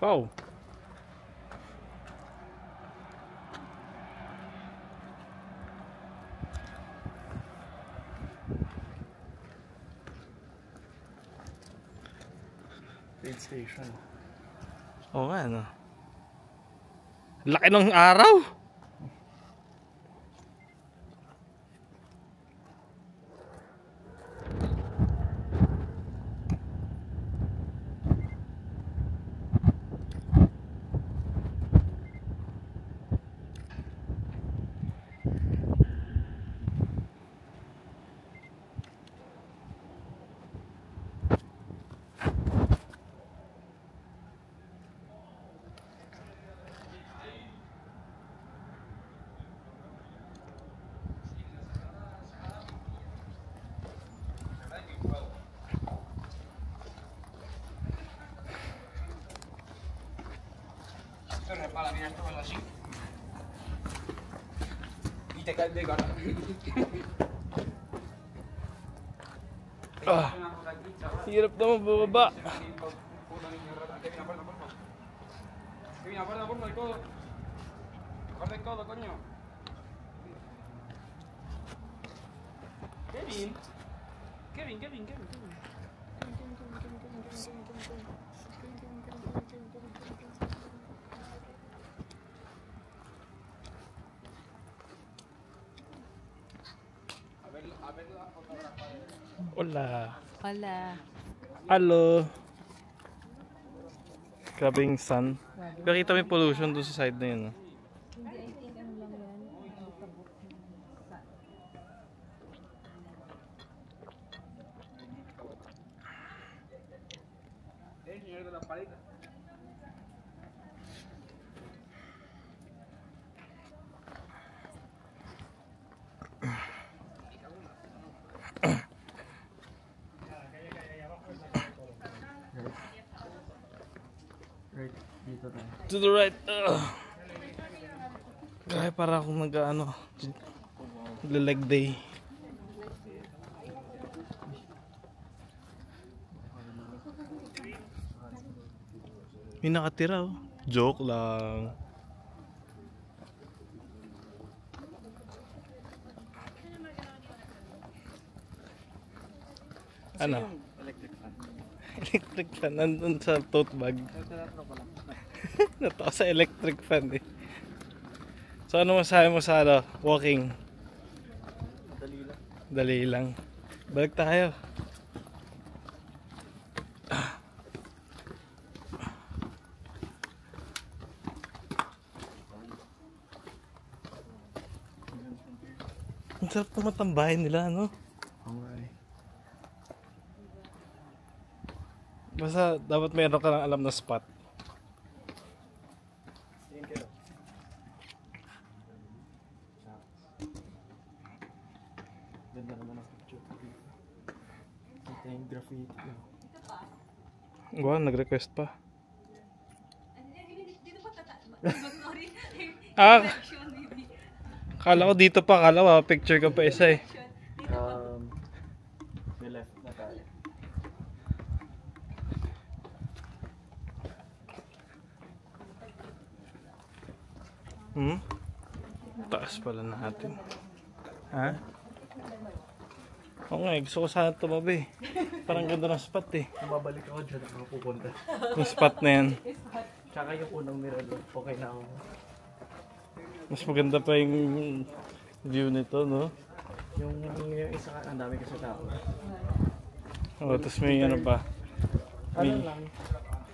Wow. Train station. Oo nga, ano. Laki ng araw. Ah, hirap naman bababa. Kevin. Hola. Hello. Grabe yung sun. Nakita mo yung pollution doon sa side na yun. Right, dito tayo. To the right. Kaya para akong nag-ano, leg day. May nakatira, oh. Joke lang. Ano? Electric fan. Electric fan. Nandun sa tote bag. Natawa sa electric fan eh. So ano masabi mo sa ano? Walking? Dali lang. Dali lang. Balik tayo. Ang sarap ng matambahin nila, no? Okay. Basta dapat mayroon ka lang alam na spot. Thank you. Ganda naman ang picture. Ito yung graffiti. Wow, nag-request pa. Ah, kala ko dito pa, kala ko picture ka pa isa eh. May left na tayo. Taas pala natin. Ha? Oo nga, gusto ko sana tumabi. Parang ganda ng spot eh. Kung babalik ako dyan, ako pupunta. Yung spot na yan. Tsaka yung unang mirador, okay na ako. Mas maganda pa yung view nito, no? Yung isa ka, ang dami kasi tao. Oh, tapos may ano pa. Ano lang,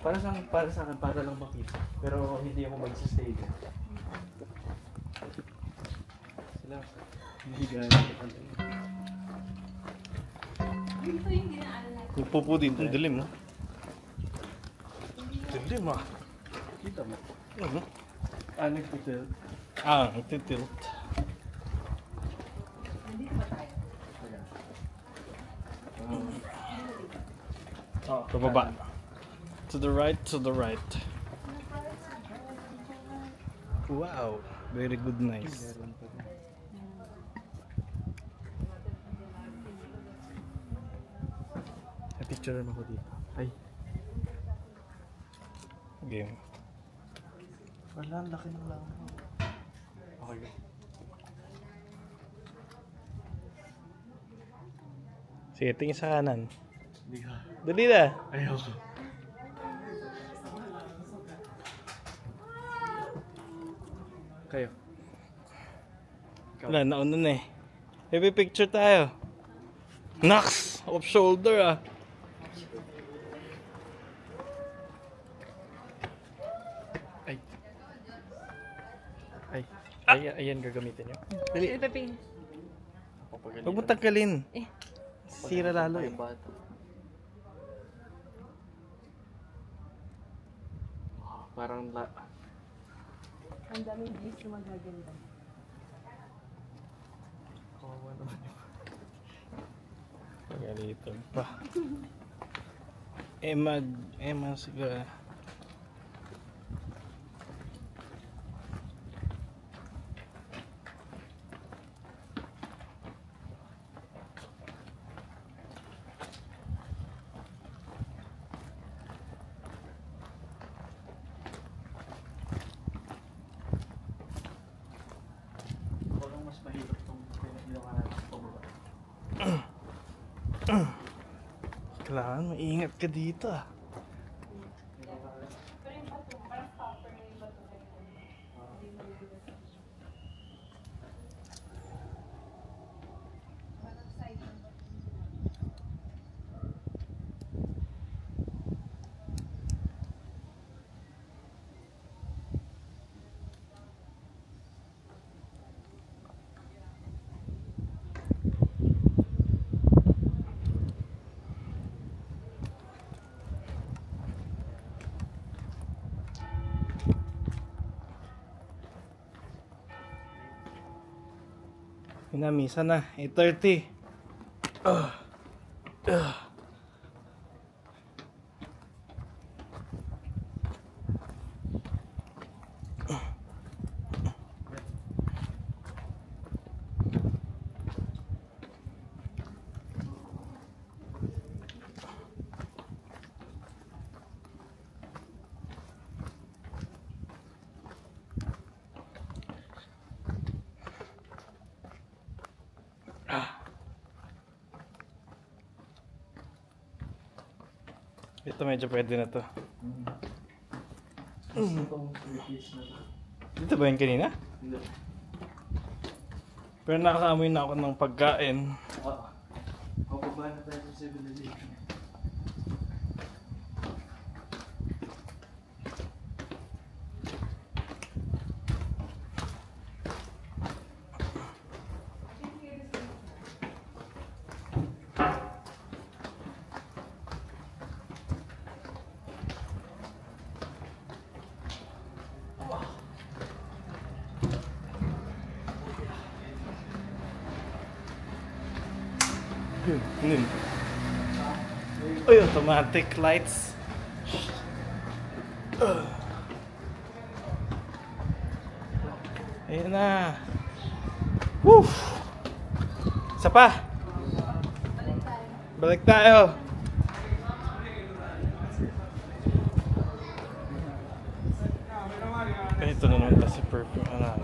para sa akin, para lang makita. Pero hindi ako mag-stay dyan. Sila, hindi gano'n. Yung pupo dito, ang dilim, no? Dilim ah. Kita mo? Nagtitilt. Nagtitilt. Pababa. To the right, to the right. Wow, very good, nice. Picture mo ko dito. Ay. Game. Wala, ang laki ng lang. Okay. Sige, tingin sa kanan. Hindi ka. Dali na. Ayoko. Kayo. Wala, nauna na eh. Baby picture tayo. Nox! Off shoulder ah. Ay. Ay. Ay, ayan gagamitin nyo. Dali. Huwag mo tanggalin. Eh. Sira lalo eh. Parang Ang daming views na magaganda. kawawa naman yun. Pagalitan pa. Emma siguro. Parang mas mahirap itong ginawa natin sa pababa. Kailangan maingat ka dito ah. Minamisa na. 8:30. Ito medyo pwede na to. Itong British na to. Dito ba yun kanina? Hindi. Pero nakakaamoy na ako ng pagkain. Oo. Pababa na tayo sa 7-Eleven. Yun. Uy, automatic lights. Ayan na. Woo! Isa pa. Balik tayo. Ito na naman si perfume. Ah,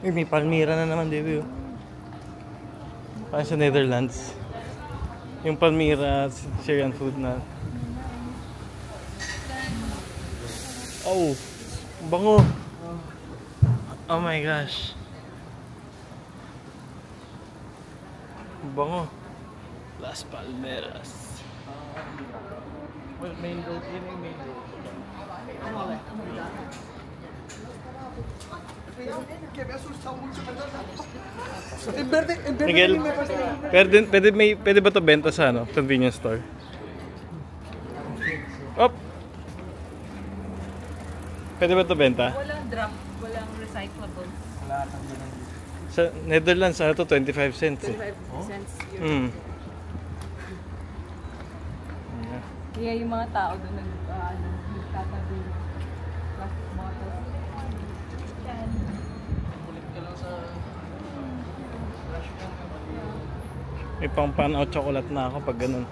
May Palmyra na naman, Debbie. Parang sa Netherlands. Yung Palmyra, Syrian food na. Oh, bango. Oh my gosh. Bango. Las Palmeras. Well, main road yun yung main road. Miguel, pwede ba to benta sa ano, convenience store? Op! Pwede ba to benta? walang drop, walang recyclable. Sa Netherlands, ano to, 25 cents eh. 25 cents. Mm. Kaya yung mga tao doon nagtatabi ng plastic bottles. Yan. Kulit ka lang sa... May pang pan out chocolate na ako pag ganun.